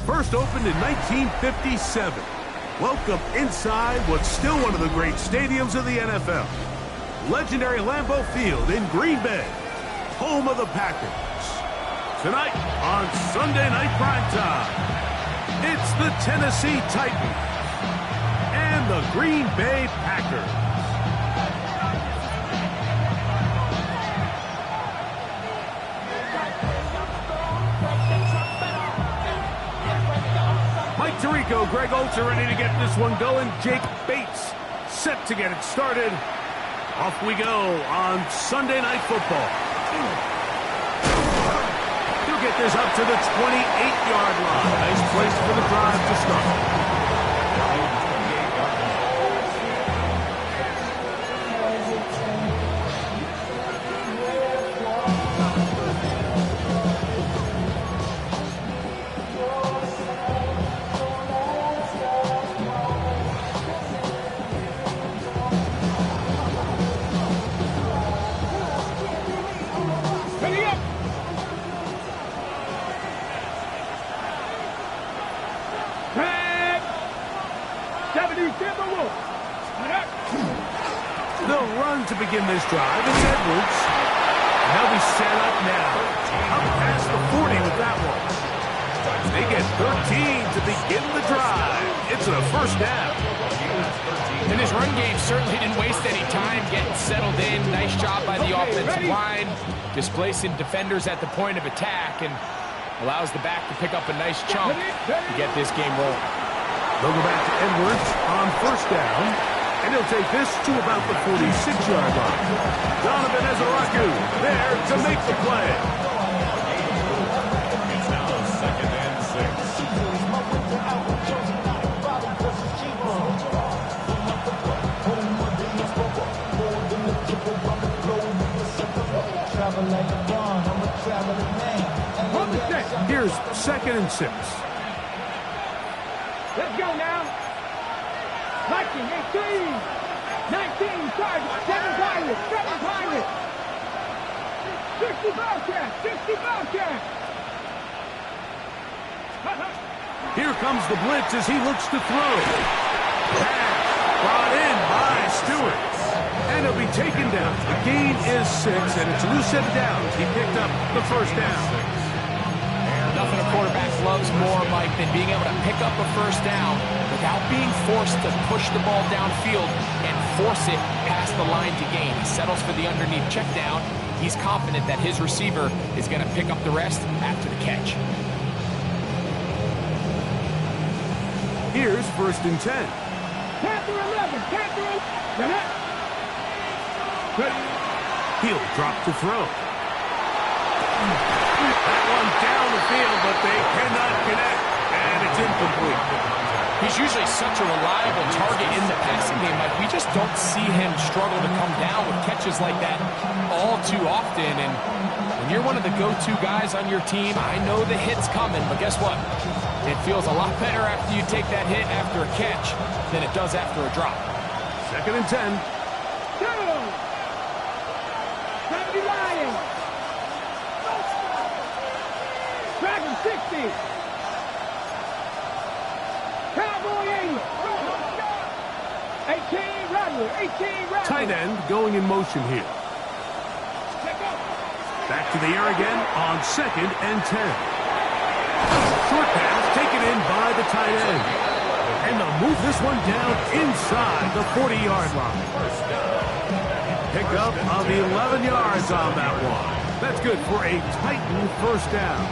First opened in 1957. Welcome inside what's still one of the great stadiums of the NFL. Legendary Lambeau Field in Green Bay, home of the Packers. Tonight on Sunday Night Primetime, it's the Tennessee Titans and the Green Bay Packers. Mike Tirico, Greg Oltz are ready to get this one going. Jake Bates set to get it started. Off we go on Sunday Night Football. He'll get this up to the 28-yard line. Nice place for the drive to start. They'll run to begin this drive. It's Edwards. They'll be set up now. Up past the 40 with that one. They get 13 to begin the drive. It's a first down. And his run game certainly didn't waste any time getting settled in. Nice job by the offensive line, displacing defenders at the point of attack, and allows the back to pick up a nice chunk to get this game rolling. They'll go back to Edwards on first down, and he'll take this to about the 46-yard line. Donovan Ezaraku there to make the play. It's now second and 6. Here's second and 6. Let's go now. 19, 18, 19, target, 7 target, 7 target. 60 Bobcat, 60 Bobcat. Here comes the blitz as he looks to throw. Pass brought in by Stewart. And he'll be taken down. The gain is 6, and it's a loose set of downs. He picked up the first down. Nothing a quarterback loves more, Mike, than being able to pick up a first down without being forced to push the ball downfield and force it past the line to gain. He settles for the underneath check down. He's confident that his receiver is going to pick up the rest after the catch. Here's first and 10. Panther 11, Panther 11. He'll drop to throw. That one down the field, but they cannot connect, and it's incomplete. He's usually such a reliable target in the passing game, Mike. We just don't see him struggle to come down with catches like that all too often. And when you're one of the go-to guys on your team, I know the hit's coming, but guess what? It feels a lot better after you take that hit after a catch than it does after a drop. Second and 10. 70 Lions. Dragon 60. Cowboy 80. 18 Rattler. 18 Rattler. Tight end going in motion here. Back to the air again on second and 10. Short pass taken in by the tight end. And they'll move this one down inside the 40-yard line. Pickup of 11 yards on that one. That's good for a Titan first down.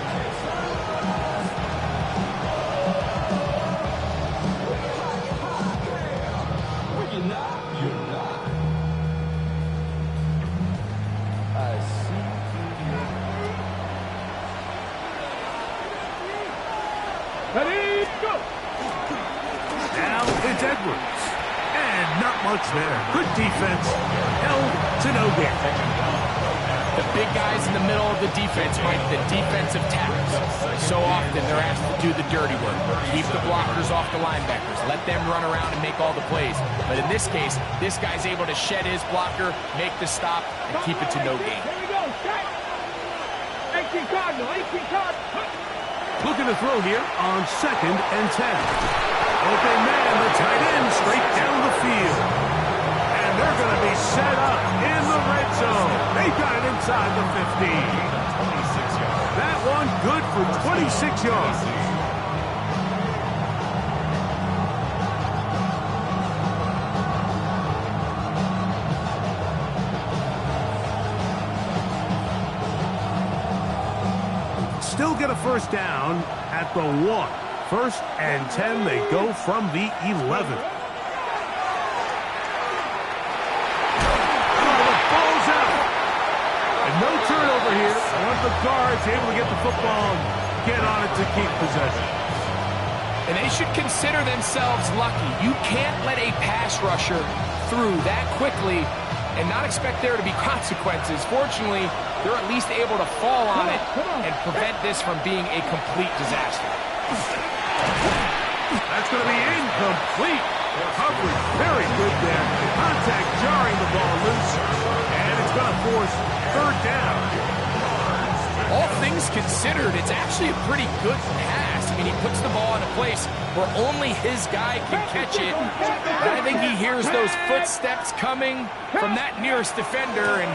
Ready, go! Now it's Edwards. And not much there. Good defense. Held to no gain. The big guys in the middle of the defense, Mike, the defensive tackles. So often they're asked to do the dirty work. Keep the blockers off the linebackers. Let them run around and make all the plays. But in this case, this guy's able to shed his blocker, make the stop, and keep it to no gain. Here we go, shot. 18 Cardinal, 18 Cardinal. Looking to throw here on 2nd and 10. Open man, the tight end, straight down the field. And they're going to be set up in the red zone. They got it inside the 15. 26 yards. That one good for 26 yards. Still get a first down at the 1. 1st and 10, they go from the 11. The ball's out. And no turnover here. One of the guards able to get the football and get on it to keep possession. And they should consider themselves lucky. You can't let a pass rusher through that quickly and not expect there to be consequences. Fortunately, they're at least able to fall on it and prevent this from being a complete disaster. That's going to be incomplete. Coverage very good there. Contact jarring the ball loose. And it's going to force 3rd down. All things considered, it's actually a pretty good pass. I mean, he puts the ball in a place where only his guy can catch it. And I think he hears those footsteps coming from that nearest defender, and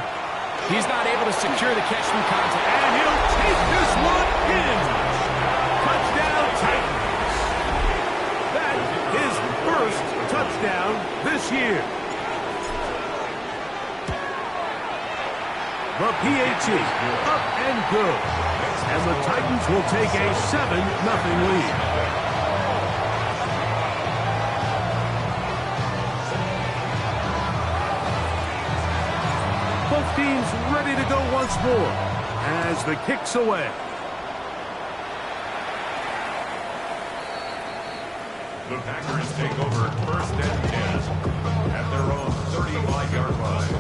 he's not able to secure the catch through contact. And he'll take this one in. Touchdown, Titans. That is first touchdown this year. The PAT up and good. And the Titans will take a 7-0 lead. Both teams ready to go once more as the kick's away. The Packers take over 1st and 10 at their own 35-yard line.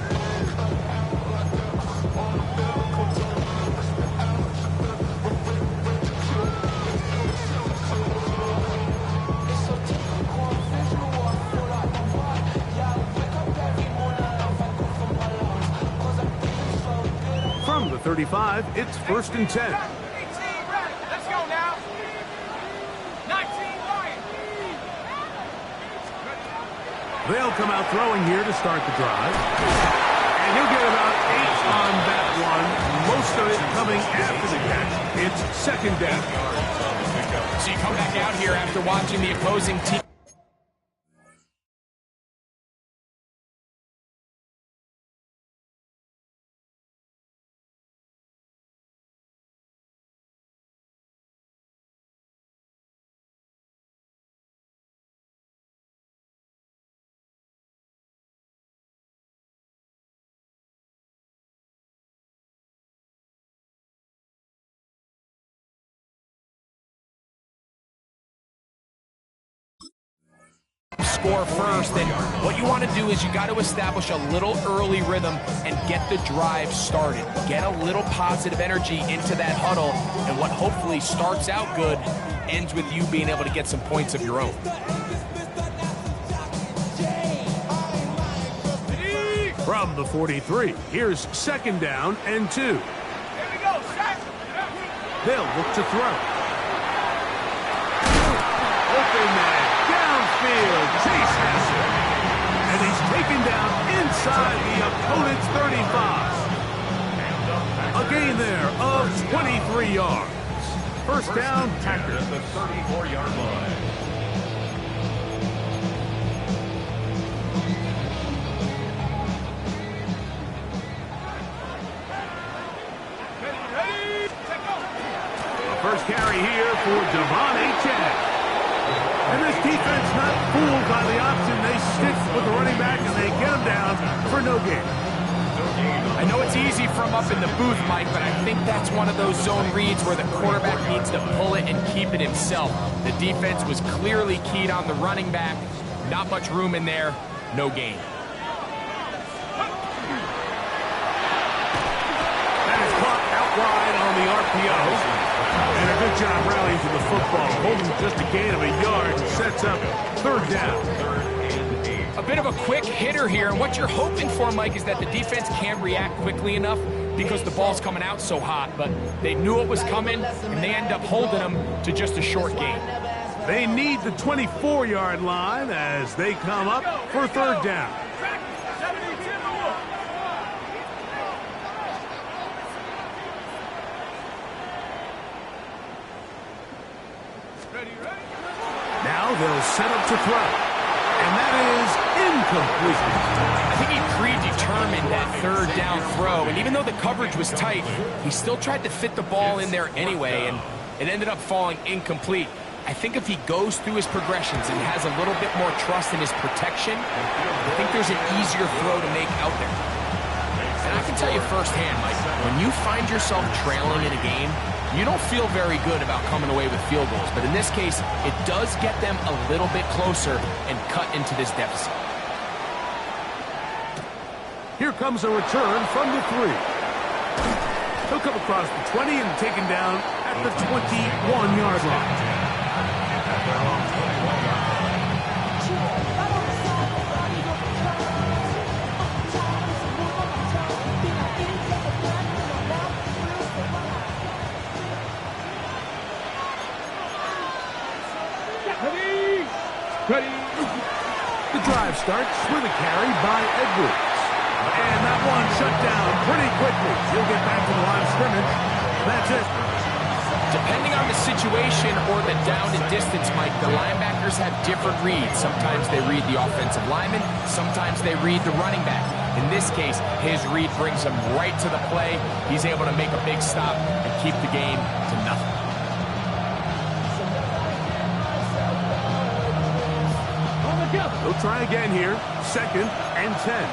From the 35, it's 1st and 10. 18 ready. Let's go now. 19 right. They'll come out throwing here to start the drive. And he'll get about 8 on that one. Most of it coming after the catch. It's 2nd down. So you come back out here after watching the opposing team. Score first, and what you want to do is you got to establish a little early rhythm and get the drive started. Get a little positive energy into that huddle, and what hopefully starts out good ends with you being able to get some points of your own. From the 43, here's 2nd down and 2. Here we go, Shaq. They'll look to throw. Open man. Downfield, Chase has it. And he's taken down inside the opponent's 35. A gain there of 23 yards. First down, Packers. At the 34-yard line. Ready? Take off. A first carry here for Devon Achane. And this defense not fooled by the option. They stick with the running back and they get him down for no gain. I know it's easy from up in the booth, Mike, but I think that's one of those zone reads where the quarterback needs to pull it and keep it himself. The defense was clearly keyed on the running back. Not much room in there. No gain. That is caught out wide on the RPO. And a good job rallying to the football. Holding just a gain of a yard. Sets up 3rd down. 3rd and 8. A bit of a quick hitter here, and what you're hoping for, Mike, is that the defense can't react quickly enough because the ball's coming out so hot, but they knew it was coming, and they end up holding them to just a short gain. They need the 24-yard line as they come up for third down. Now they'll set up to throw. And that is incomplete. I think he predetermined that third down throw, and even though the coverage was tight, he still tried to fit the ball in there anyway, and it ended up falling incomplete. I think if he goes through his progressions and has a little bit more trust in his protection, I think there's an easier throw to make out there. And I can tell you firsthand, Mike, when you find yourself trailing in a game, you don't feel very good about coming away with field goals. But in this case, it does get them a little bit closer and cut into this deficit. Here comes a return from the 3. He'll come across the 20 and taken down at the 21-yard line. The drive starts with a carry by Edwards. And that one shut down pretty quickly. He'll get back to the line of scrimmage. That's it. Depending on the situation or the down and distance, Mike, the linebackers have different reads. Sometimes they read the offensive lineman. Sometimes they read the running back. In this case, his read brings him right to the play. He's able to make a big stop and keep the game to nothing. They'll try again here. 2nd and 10.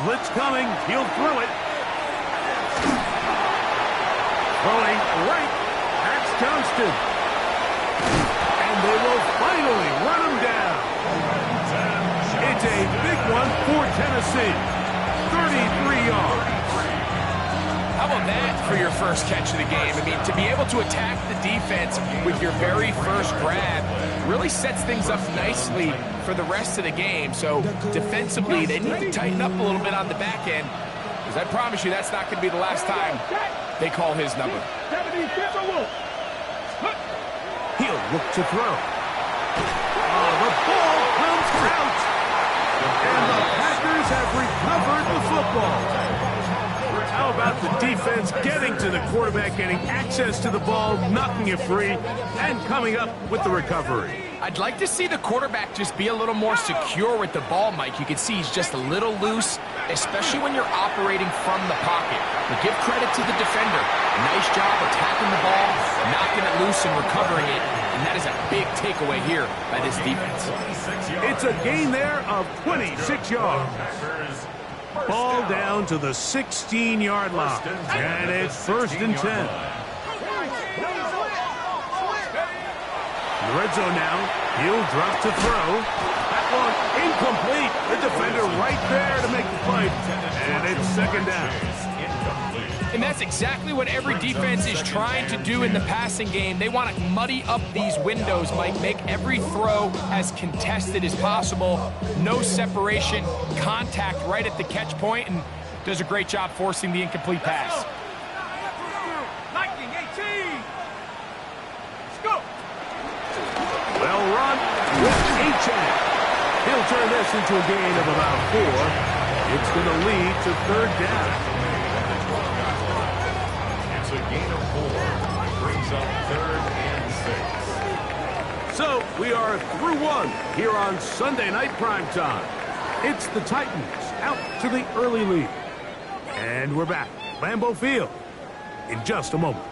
Blitz coming. He'll throw it. Throwing right. That's Johnston. And they will finally run him down. It's a big one for Tennessee. 33 yards. How about that for your first catch of the game? I mean, to be able to attack the defense with your very first grab really sets things up nicely for the rest of the game. So defensively, they need to tighten up a little bit on the back end, because I promise you that's not going to be the last time they call his number. He'll look to throw. Oh, the ball comes out. And the Packers have recovered the football. How about the defense getting to the quarterback, getting access to the ball, knocking it free, and coming up with the recovery? I'd like to see the quarterback just be a little more secure with the ball, Mike. You can see he's just a little loose, especially when you're operating from the pocket. But give credit to the defender. Nice job attacking the ball, knocking it loose and recovering it. And that is a big takeaway here by this defense. It's a gain there of 26 yards. Ball down to the 16-yard line. And it's 1st and 10. In the red zone now. He'll drop to throw. That one incomplete. The defender right there to make the play. And it's 2nd down. And that's exactly what every defense is trying to do in the passing game. They want to muddy up these windows, Mike, make every throw as contested as possible. No separation, contact right at the catch point, and does a great job forcing the incomplete pass. Lightning 18. Let's go. Well run with H.A. He'll turn this into a gain of about 4. It's going to lead to 3rd down. It's a gain of 4. Brings up 3rd and 6. So we are through 1 here on Sunday Night Primetime. It's the Titans out to the early lead. And we're back. Lambeau Field in just a moment.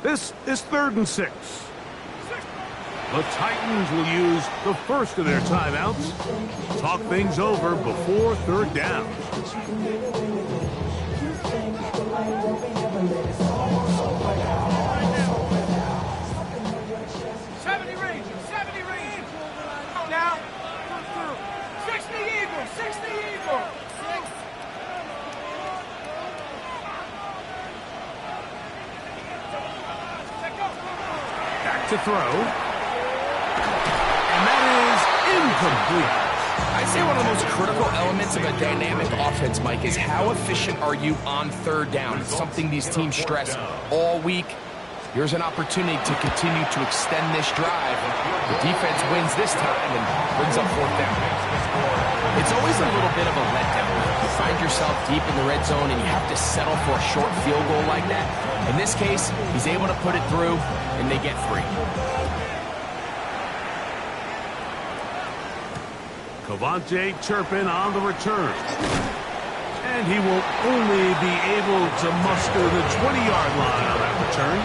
This is 3rd and 6. The Titans will use the first of their timeouts. Talk things over before 3rd down. 70 range. Go now. 60 Eagle. 60 Eagle. Back to throw. And that is incomplete. I'd say one of the most critical elements of a dynamic offense, Mike, is how efficient are you on 3rd down. It's something these teams stress all week. Here's an opportunity to continue to extend this drive. The defense wins this time and brings up 4th down. It's always a little bit of a letdown. You find yourself deep in the red zone and you have to settle for a short field goal like that. In this case, he's able to put it through and they get 3. Cavante Turpin on the return. And he will only be able to muster the 20-yard line on that return.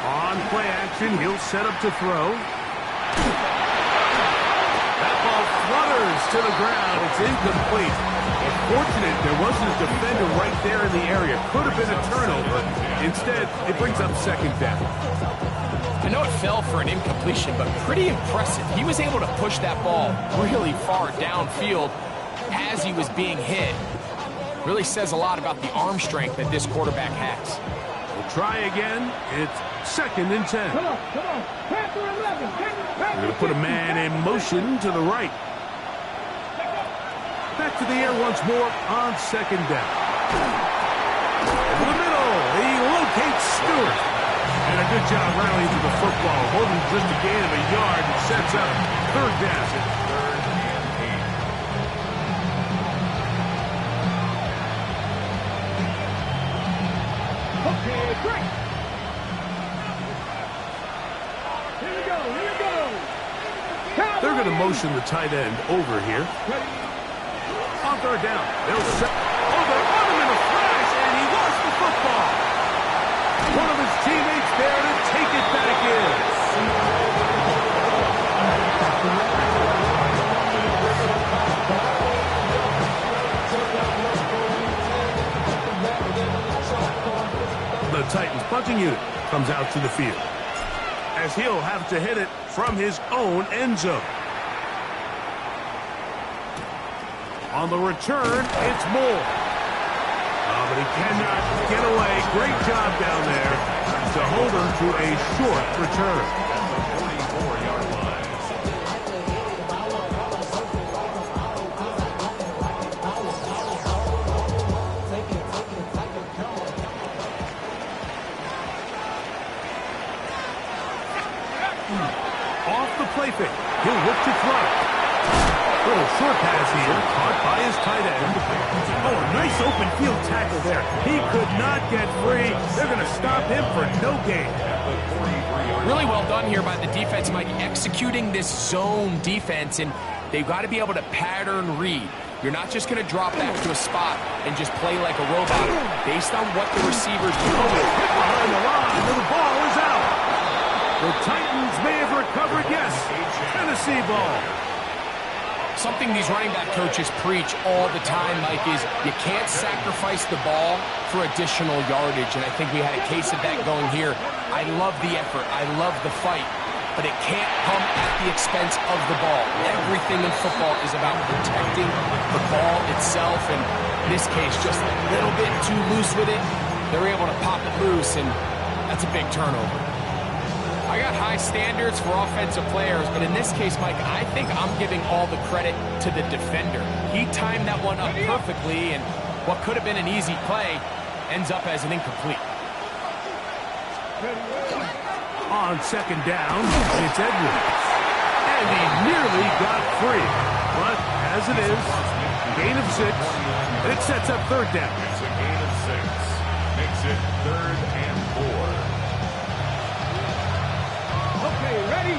On play action, he'll set up to throw. That ball flutters to the ground. It's incomplete. Fortunate there wasn't a defender right there in the area. Could have been a turnover. Instead, it brings up 2nd down. I know it fell for an incompletion, but pretty impressive. He was able to push that ball really far downfield as he was being hit. Really says a lot about the arm strength that this quarterback has. We'll try again. It's 2nd and 10. Come on. Panther 11. We're going to put a man in motion to the right. Back to the air once more on 2nd down. Over the middle, he locates Stewart. And a good job rallying to the football, holding just a gain of a yard and sets up 3rd down. Okay, great. Here we go. They're going to motion the tight end over here. On 3rd down, they'll set. Oh, they're on him in a flash, and he lost the football. One of his teammates there to take it back in. The Titans punting unit comes out to the field, as he'll have to hit it from his own end zone. On the return, it's Moore. Oh, but he cannot get away. Great job down there to hold him to a short return. 44-yard line. Off the play fake. He'll look to throw. Little short pass here, caught by his tight end. Oh, a nice open field tackle there. He could not get free. They're going to stop him for no gain. Really well done here by the defense, Mike, executing this zone defense, and they've got to be able to pattern read. You're not just going to drop back to a spot and just play like a robot based on what the receivers do. Hit behind the line, and the ball is out. The Titans may have recovered, yes. Tennessee ball. Something these running back coaches preach all the time, Mike, is you can't sacrifice the ball for additional yardage, and I think we had a case of that going here. I love the effort. I love the fight, but it can't come at the expense of the ball. Everything in football is about protecting the ball itself, and in this case, just a little bit too loose with it. They're able to pop it loose, and that's a big turnover. I got high standards for offensive players, but in this case, Mike, I think I'm giving all the credit to the defender. He timed that one up perfectly, and what could have been an easy play ends up as an incomplete. On 2nd down, it's Edwards. And he nearly got free. But as it is, gain of 6, it sets up third down. It's a gain of 6. Makes it 3rd and 4. Okay, ready?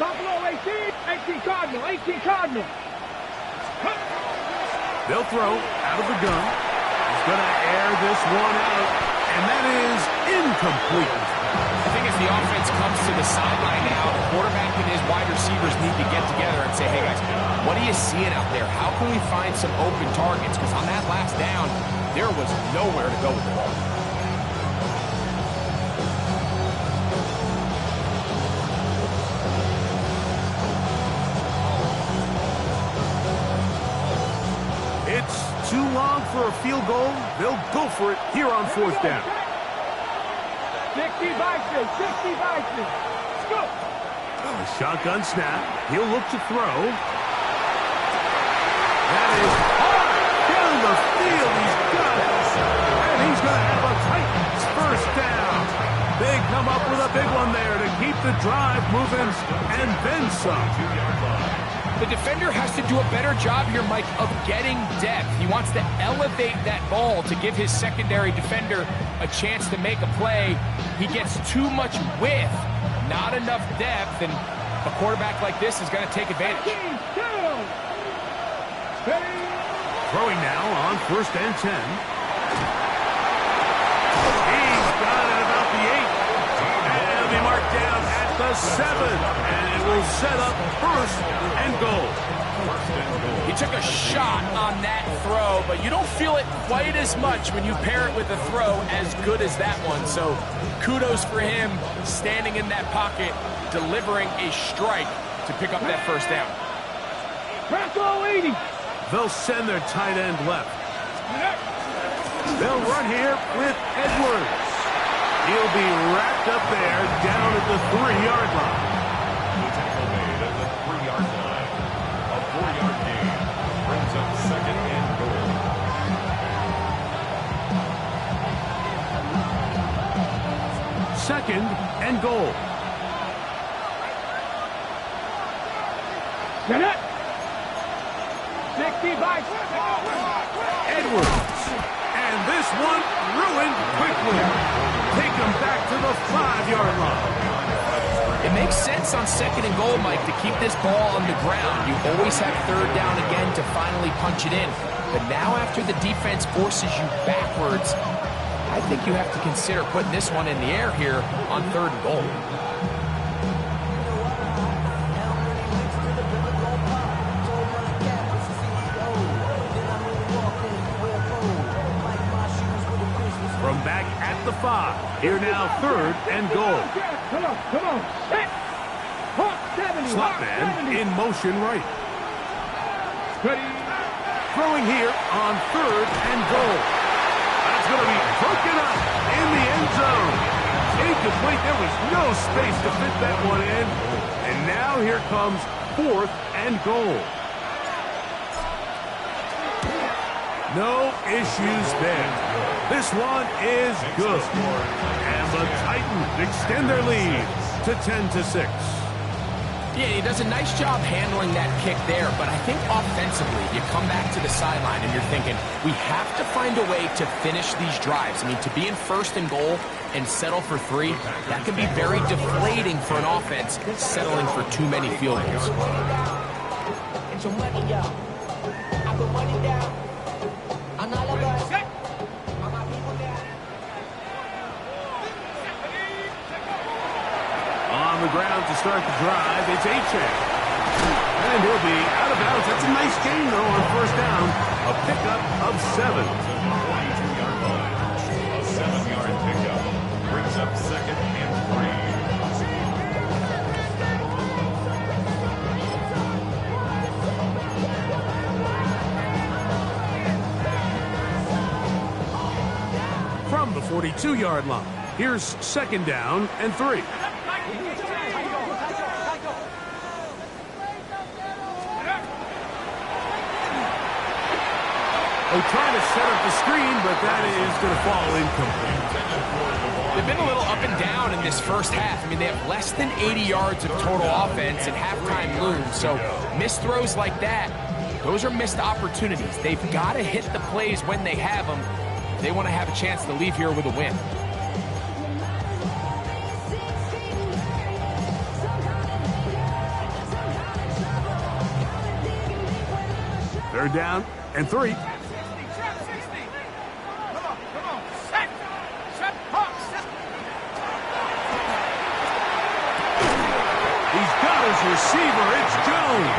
Buffalo 18, 18 Cardinal, 18 Cardinal. They'll throw out of the gun. He's going to air this one out, and that is incomplete. I think as the offense comes to the sideline now, the quarterback and his wide receivers need to get together and say, hey guys, what are you seeing out there? How can we find some open targets? Because on that last down, there was nowhere to go with the ball. It's too long for a field goal. They'll go for it here on 4th down. 60 Bison, 60 Bison. Let's go. A shotgun snap. He'll look to throw. That is hard down the field. He's got it. And he's going to have a Titans first down. They come up with a big one there to keep the drive moving and then some. The defender has to do a better job here, Mike, of getting depth. He wants to elevate that ball to give his secondary defender a chance to make a play. He gets too much width, not enough depth, and a quarterback like this is going to take advantage. Throwing now on 1st and 10. He's got it about the 8. And he'll be marked down at the 7. And it will set up 1st and goal. He took a shot on that throw, but you don't feel it quite as much when you pair it with a throw as good as that one. So kudos for him standing in that pocket, delivering a strike to pick up that first down. Bronco 80. They'll send their tight end left. They'll run here with Edwards. He'll be wrapped up there down at the 3-yard line. The tackle made at the 3-yard line. A 4-yard gain brings up 2nd and goal. Second and goal. Get it. 60 Bison. Edwards. And this one ruined quickly. Take him back to the 5-yard line. It makes sense on 2nd and goal, Mike, to keep this ball on the ground. You always have 3rd down again to finally punch it in. But now after the defense forces you backwards, I think you have to consider putting this one in the air here on 3rd and goal. From back at the 5. Here now 3rd and goal. Come on, come on. Hawk 70. Slot man in motion right. Ready. Throwing here on 3rd and goal. That's going to be broken up in the end zone. Incomplete. There was no space to fit that one in. And now here comes 4th and goal. No issues there. This one is good. And the Titans extend their lead to 10-6. Yeah, he does a nice job handling that kick there, but I think offensively, you come back to the sideline and you're thinking, we have to find a way to finish these drives. I mean, to be in 1st and goal and settle for 3, that can be very deflating for an offense settling for too many field goals. Get your money, y'all. I put money down. I'm not about On the ground to start the drive, it's Achane. And he'll be out of bounds. That's a nice gain, though, on 1st down. A pickup of 7. 22-yard line. A 7-yard pickup brings up 2nd and 3. From the 42-yard line, here's 2nd down and 3. Oh, trying to set up the screen, but that is going to fall incomplete. They've been a little up and down in this first half. I mean, they have less than 80 yards of total offense and halftime looms. So missed throws like that, those are missed opportunities. They've got to hit the plays when they have them. They want to have a chance to leave here with a win. Third down and 3. Receiver, it's Jones.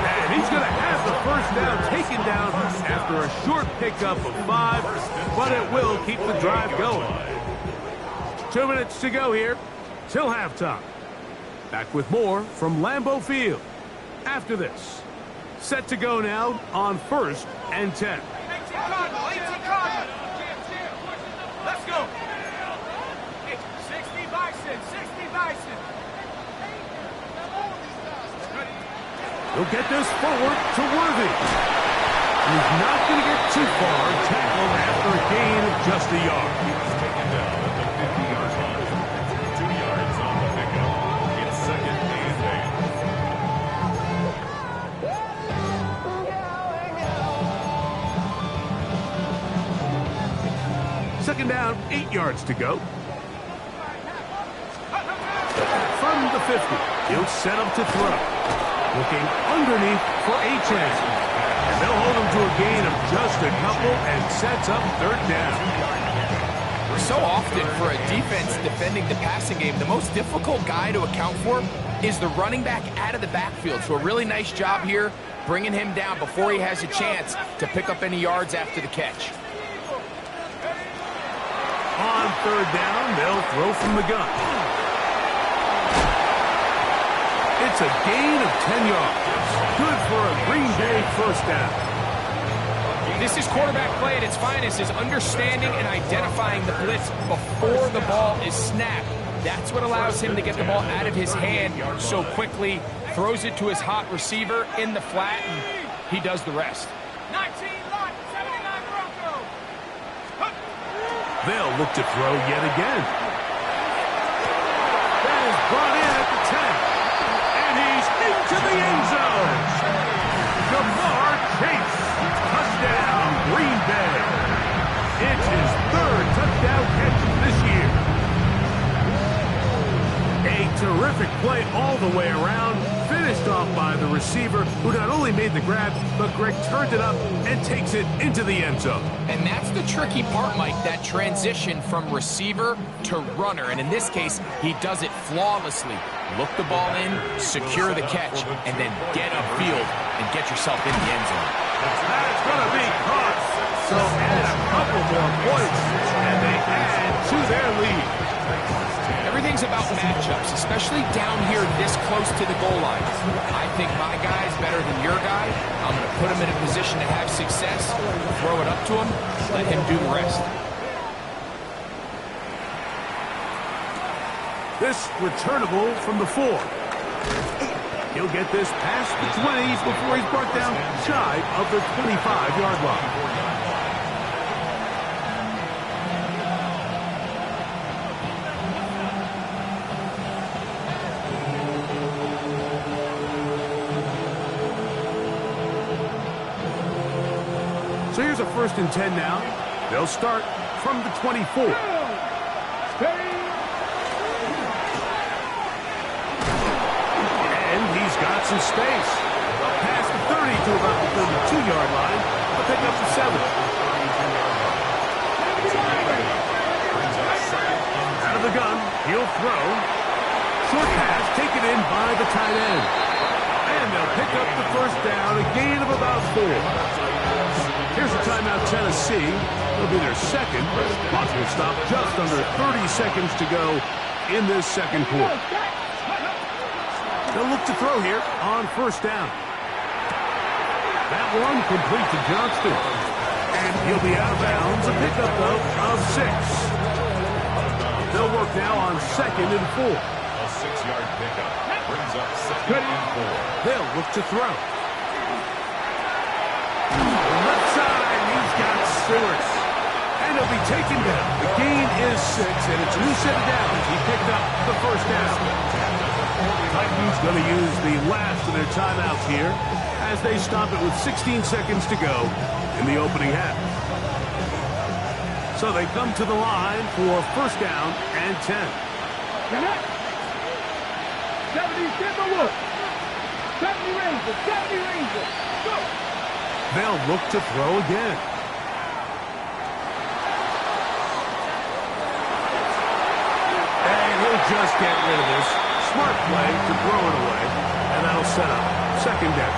And he's going to have the first down taken down after a short pickup of 5, but it will keep the drive going. 2 minutes to go here till halftime. Back with more from Lambeau Field. After this, set to go now on 1st and 10. 18 Cardinal. Let's go. 60 Bison, 60 Bison. He'll get this forward to Worthy. He's not going to get too far, tackled after a gain of just a yard. He was taken down at the 50-yard line. 2 yards on the pickup. It's second and 8. Second down, 8 yards to go. From the 50, he'll set up to throw. Looking underneath for a chance. And they'll hold him to a gain of just a couple and sets up third down. So often for a defense defending the passing game, the most difficult guy to account for is the running back out of the backfield. So a really nice job here bringing him down before he has a chance to pick up any yards after the catch. On third down, they'll throw from the gun. It's a gain of 10 yards. Good for a Green Bay first down. This is quarterback play at its finest, is understanding and identifying the blitz before the ball is snapped. That's what allows him to get the ball out of his hand so quickly, throws it to his hot receiver in the flat, and he does the rest. 19 Lot, 79 Broncos. They'll look to throw yet again. That is brought in at the 10. Into the end zone. Jamar Chase. Touchdown, Green Bay. It's his 3rd touchdown catch this year. A terrific play all the way around. Finished off by the receiver, who not only made the grab, but Greg turned it up and takes it into the end zone. And that's the tricky part, Mike, that transition from receiver to runner. And in this case, he does it flawlessly. Look the ball in, secure the catch, and then get upfield and get yourself in the end zone. That's going to be caught. So add a couple more points, and they add to their lead. Everything's about matchups, especially down here this close to the goal line. I think my guy's better than your guy. I'm going to put him in a position to have success, throw it up to him, let him do the rest. This returnable from the 4. He'll get this past the 20s before he's brought down shy of the 25-yard line. So here's a 1st and 10 now. They'll start from the 24. And he's got some space. Past the 30 to about the 32-yard line. A pick up to 7. Out of the gun, he'll throw. Short pass taken in by the tight end. And they'll pick up the first down, a gain of about 4. Here's a timeout, Tennessee. It'll be their second. Clock will stop just under 30 seconds to go in this second quarter. They'll look to throw here on first down. That one complete to Johnston. And he'll be out of bounds. A pickup, though, of 6. They'll work now on 2nd and 4. A 6-yard pickup brings up 2nd and 4. They'll look to throw. Left side, he's got Stewart. And he'll be taken down. The gain is 6, and it's a new set of downs. He picked up the first down. Titans going to use the last of their timeouts here as they stop it with 16 seconds to go in the opening half. So they come to the line for first down and 10. 70 Rangers, 70 Rangers, go! They'll look to throw again. And he'll just get rid of this. Smart play to throw it away, and that'll set up second down.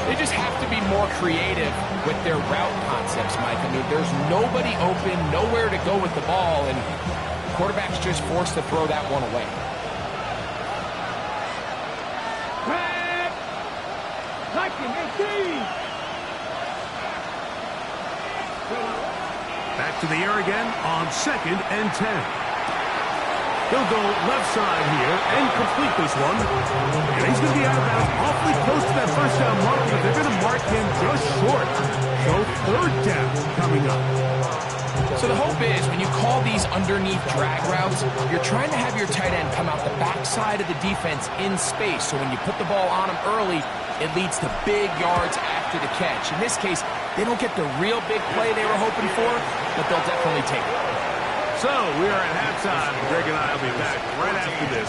They just have to be more creative with their route concepts, Mike. I mean, there's nobody open, nowhere to go with the ball, and the quarterback's just forced to throw that one away. Back to the air again on second and 10. He'll go left side here and complete this one. And he's going to be out of bounds awfully close to that first down mark, but they're going to mark him just short. So third down coming up. So the hope is when you call these underneath drag routes, you're trying to have your tight end come out the backside of the defense in space. So when you put the ball on him early, it leads to big yards after the catch. In this case, they don't get the real big play they were hoping for, but they'll definitely take it. So we are at halftime. Greg and I will be back right after this.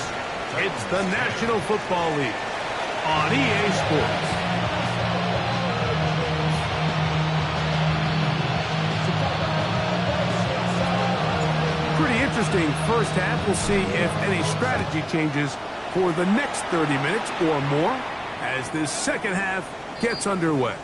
It's the National Football League on EA Sports. Pretty interesting first half. We'll see if any strategy changes for the next 30 minutes or more as this second half gets underway.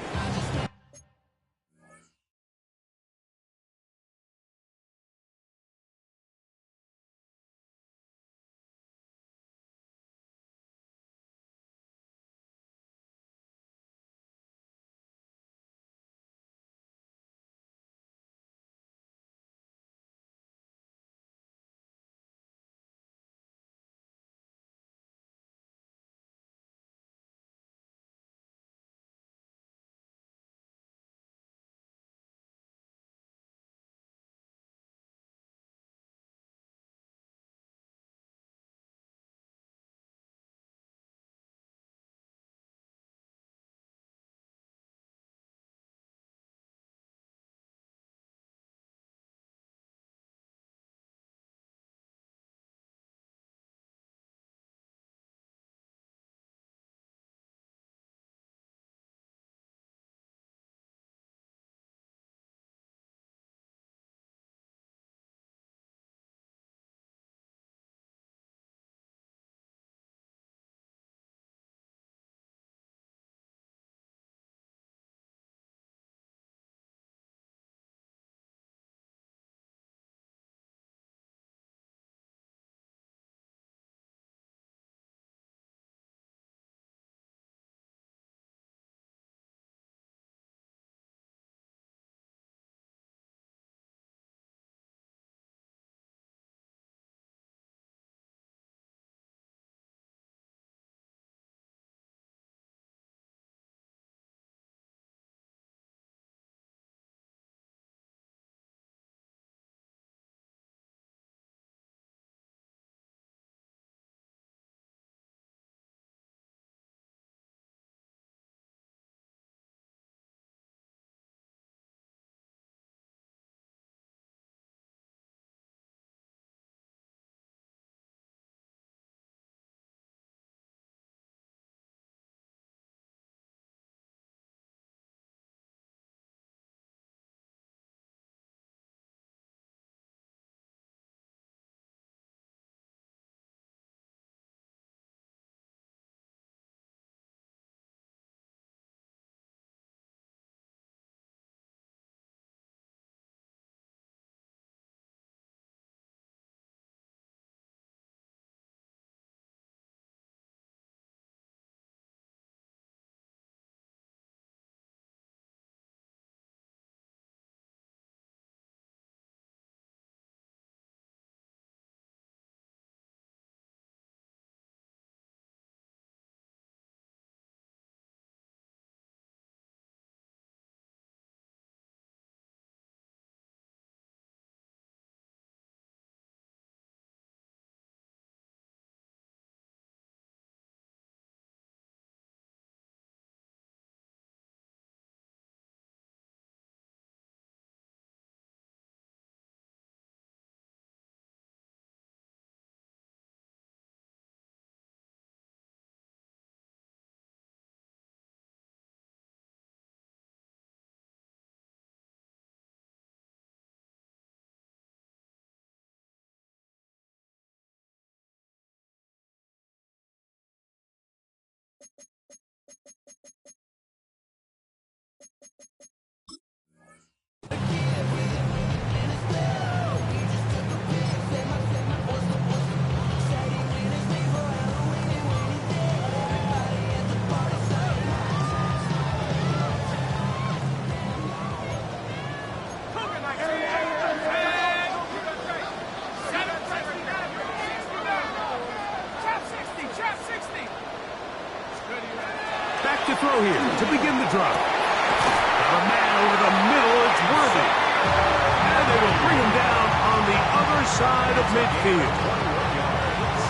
throw here to begin the drive. Got a man over the middle. It's worthy. And they will bring him down on the other side of midfield.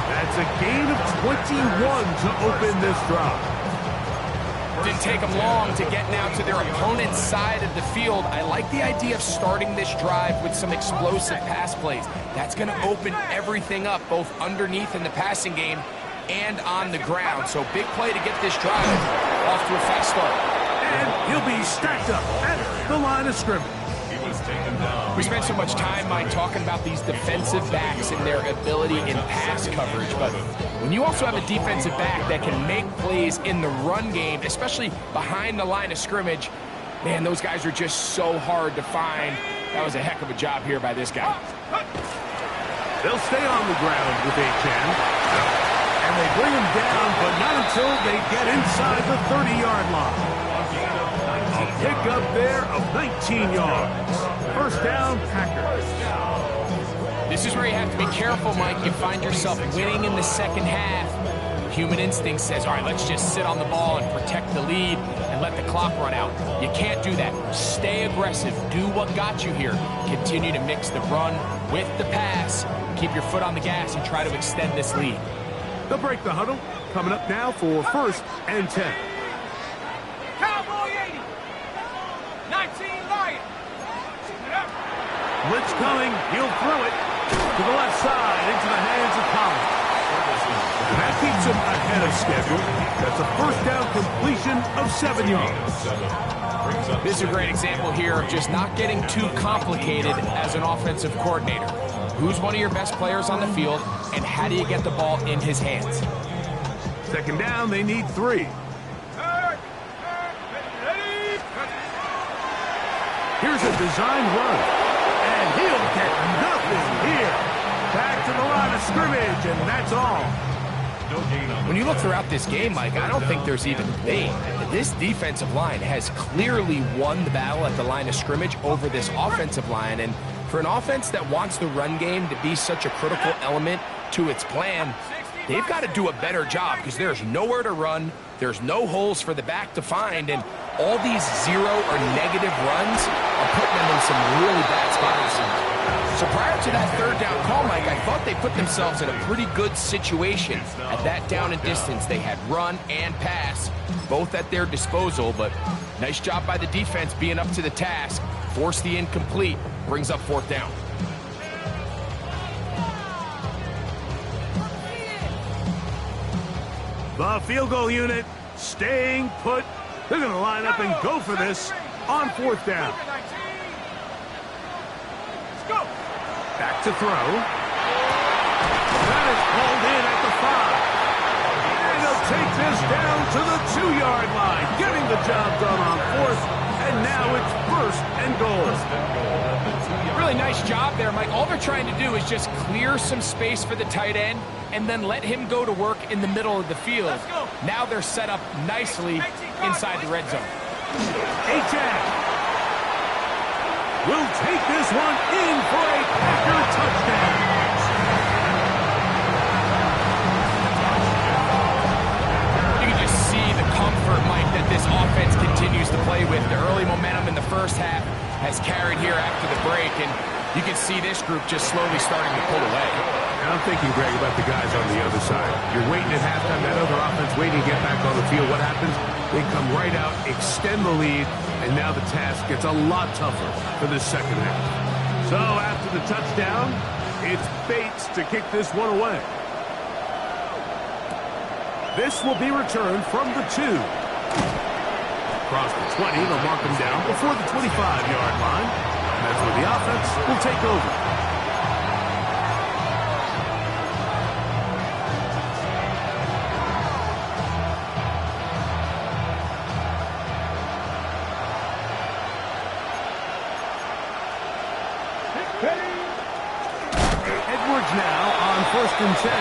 That's a gain of 21 to open this drive. Didn't take them long to get now to their opponent's side of the field. I like the idea of starting this drive with some explosive pass plays. That's going to open everything up, both underneath in the passing game and on the ground. So big play to get this drive off to a fast start. And he'll be stacked up at the line of scrimmage. We spent so much time, Mike, talking about these defensive backs and their ability in pass coverage, but when you also have a defensive back that can make plays in the run game, especially behind the line of scrimmage, man, those guys are just so hard to find. That was a heck of a job here by this guy. They'll stay on the ground with Achan, and they bring him down, but not until they get inside the 30-yard line. A pickup there of 19 yards. First down, Packers. This is where you have to be careful, Mike. You find yourself winning in the second half. Human instinct says, all right, let's just sit on the ball and protect the lead and let the clock run out. You can't do that. Stay aggressive. Do what got you here. Continue to mix the run with the pass. Keep your foot on the gas and try to extend this lead. They'll break the huddle. Coming up now for 1st and 10. Cowboy 80. 19 Lion. Blitz coming. He'll throw it to the left side into the hands of Collins. That keeps him ahead of schedule. That's a first down completion of 7 yards. This is a great example here of just not getting too complicated as an offensive coordinator. Who's one of your best players on the field, and how do you get the ball in his hands? Second down, they need 3. Here's a design run, and he'll get nothing here. Back to the line of scrimmage, and that's all. When you look throughout this game, Mike, I don't think there's even debate. This defensive line has clearly won the battle at the line of scrimmage over this offensive line, and for an offense that wants the run game to be such a critical element to its plan, they've got to do a better job because there's nowhere to run, there's no holes for the back to find, and all these zero or negative runs are putting them in some really bad spots. So prior to that third down call, Mike, I thought they put themselves in a pretty good situation. At that down and distance, they had run and pass, both at their disposal, but nice job by the defense being up to the task. Force the incomplete, brings up 4th down. The field goal unit staying put. They're going to line up and go for this on 4th down. Back to throw. That is pulled in at the 5. And they'll take this down to the 2-yard line, getting the job done on 4th. And now it's 1st and goal. Really nice job there, Mike. All they're trying to do is just clear some space for the tight end and then let him go to work in the middle of the field. Now they're set up nicely inside the red zone. Achan will take this one in for a Packer touchdown. You can just see the comfort, Mike, that this offense continues to play with. The early momentum in the first half has carried here after the break, and you can see this group just slowly starting to pull away. And I'm thinking, Greg, about the guys on the other side. You're waiting at halftime, that other offense waiting to get back on the field. What happens? They come right out, extend the lead, and now the task gets a lot tougher for this second half. So after the touchdown, it's Bates to kick this one away. This will be returned from the 2. Across the 20, they'll mark him down before the 25-yard line. And that's where the offense will take over. Edwards now on 1st and 10.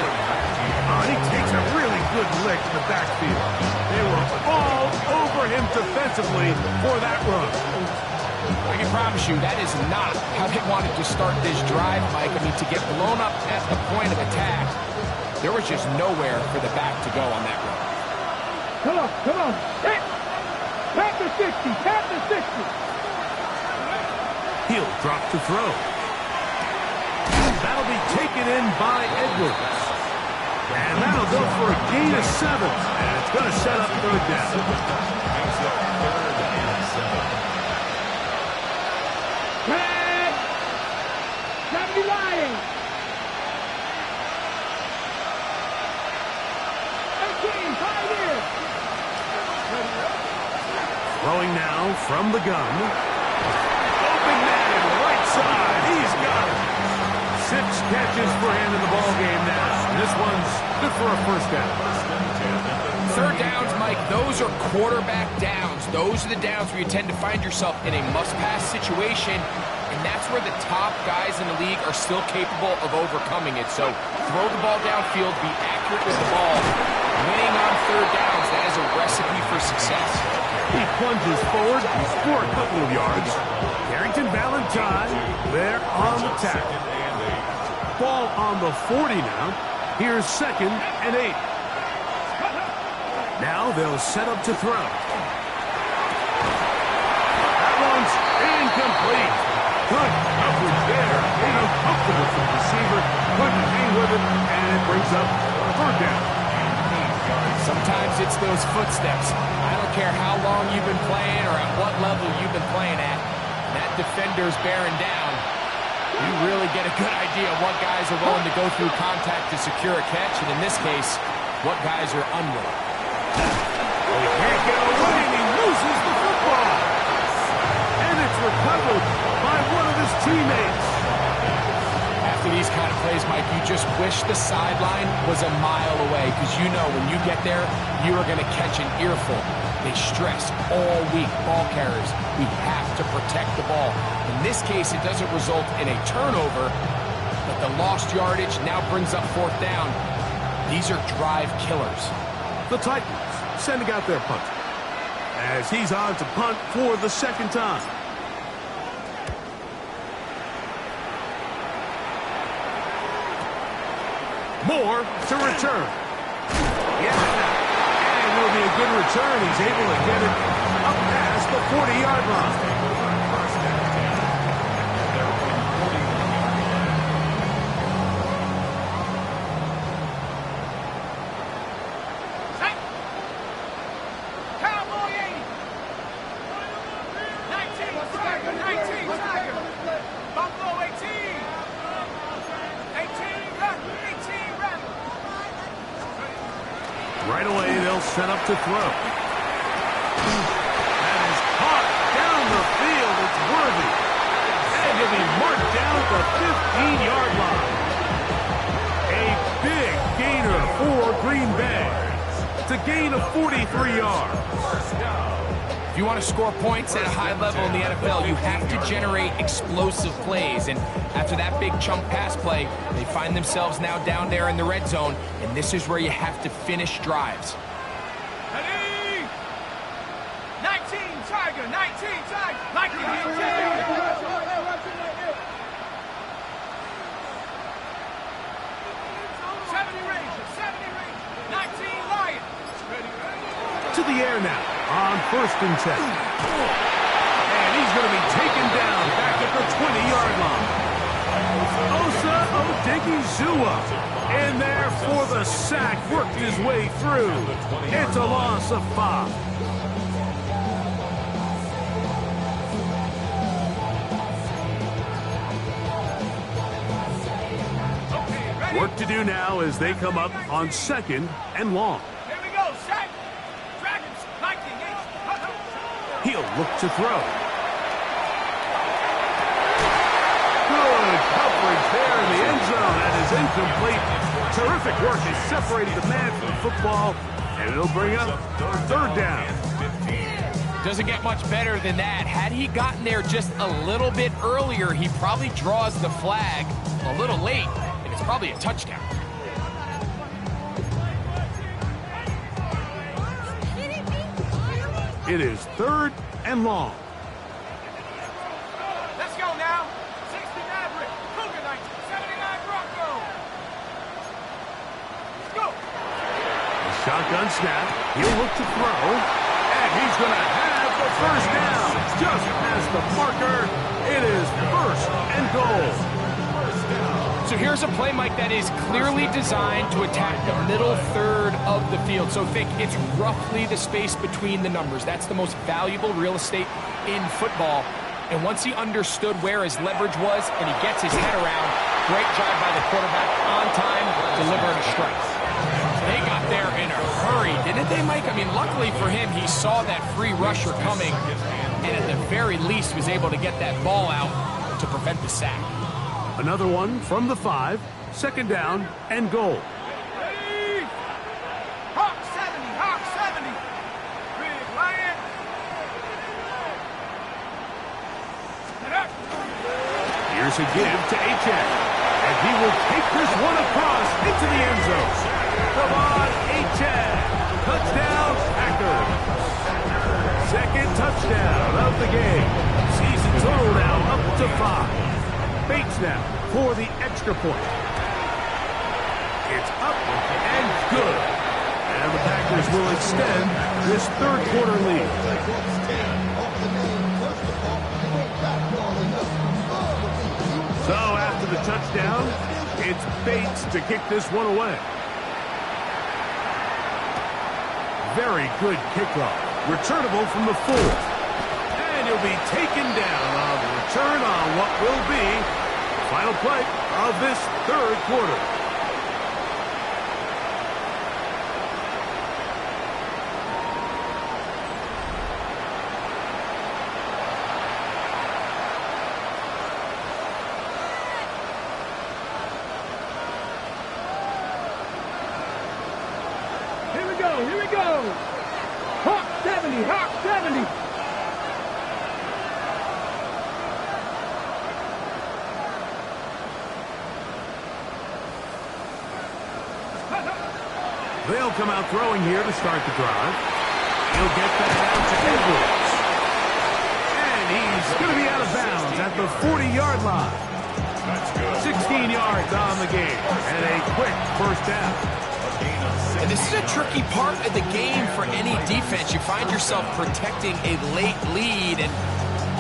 Oh, and he takes a really good lick in the backfield. They were all over him defensively for that run. I can promise you that is not how they wanted to start this drive, Mike. I mean, to get blown up at the point of attack, there was just nowhere for the back to go on that run. Come on. Hit. Panther 60, Panther 60. He'll drop to throw. That'll be taken in by Edwards. And that'll go for a gain of 7. And it's going to set up third down. Red! 70 Lions. 18, Pioneers. Throwing now from the gun. Open man, right side. He's got it. 6 catches for him in the ball game now. This one's good for a first down. Third downs, Mike, those are quarterback downs. Those are the downs where you tend to find yourself in a must-pass situation, and that's where the top guys in the league are still capable of overcoming it. So throw the ball downfield, be accurate with the ball. Winning on third downs, that is a recipe for success. He plunges forward and score a couple of yards. Carrington Valentine there on the tackle. Ball on the 40 now. Here's 2nd and 8. Now they'll set up to throw. That one's incomplete. Good coverage there. Made uncomfortable for the receiver. Couldn't hang with it, and it brings up a third down. Sometimes it's those footsteps. I don't care how long you've been playing or at what level you've been playing at. That defender's bearing down. You really get a good idea of what guys are willing to go through contact to secure a catch, and in this case, what guys are unwilling. He can't get away, and he loses the football. And it's recovered by one of his teammates. After these kind of plays, Mike, you just wish the sideline was a mile away, because you know when you get there, you are going to catch an earful. They stress all week, ball carriers. We have to protect the ball. In this case, it doesn't result in a turnover, but the lost yardage now brings up 4th down. These are drive killers. The Titans sending out their punter as he's on to punt for the 2nd time. Moore to return. Yeah. Will be a good return. He's able to get it up past the 40-yard line. Set. Cowboy 80. 19, Tiger. 19, Tiger. Buffalo 18. 18, run. 18, run. Right away, they'll set up to throw. That is caught down the field. It's Worthy. And he'll be marked down at the 15-yard line. A big gainer for Green Bay. It's a gain of 43 yards. If you want to score points at a high level in the NFL, you have to generate explosive plays. And after that big chunk pass play, they find themselves now down there in the red zone. And this is where you have to finish drives. Ready? 19, Tiger. 19, Tiger. 19, to the air now on 1st and 10. And he's going to be taken down back at the 20-yard line. Osa Odigizua in there for the sack, worked his way through. It's a loss of 5. Work to do now as they come up on 2nd and long. Here we go, set. Dragons, Viking, He'll look to throw. Good coverage there in the end zone. That is incomplete. Terrific work. He separated the man from the football, and it'll bring up 3rd down. Doesn't get much better than that. Had he gotten there just a little bit earlier, he probably draws the flag a little late, and it's probably a touchdown. It is 3rd and long. Let's go now. 60 Maverick, Cougar 1979 Bronco. Let's go. The shotgun snap. He'll look to throw, and he's going to have First down, just past the marker. It is first and goal. So here's a play, Mike, that is clearly designed to attack the middle third of the field. So think it's roughly the space between the numbers. That's the most valuable real estate in football. And once he understood where his leverage was and he gets his head around, great job by the quarterback on time, delivering a strike. They got there in a hurry, didn't they, Mike? I mean, luckily for him, he saw that free rusher coming and at the very least was able to get that ball out to prevent the sack. Another one from the 5, second down and goal. Hawk 70, Hawk 70. Big Lion. Here's a give to Achek, and he will take this one across into the end zone. Come on, Achek. Touchdown, Packers. Second touchdown of the game. Season total now up to 5. Bates now for the extra point. It's up and good. And the Packers will extend this third quarter lead. So after the touchdown, it's Bates to kick this one away. Very good kickoff. Returnable from the 4. And he'll be taken down on the return on what will be the final play of this third quarter. Here we go. Hawk 70, Hawk 70. They'll come out throwing here to start the drive. He'll get that out to Edwards. And he's going to be out of bounds at the 40-yard line. 16 yards on the game. And a quick first down. And this is a tricky part of the game for any defense. You find yourself protecting a late lead, and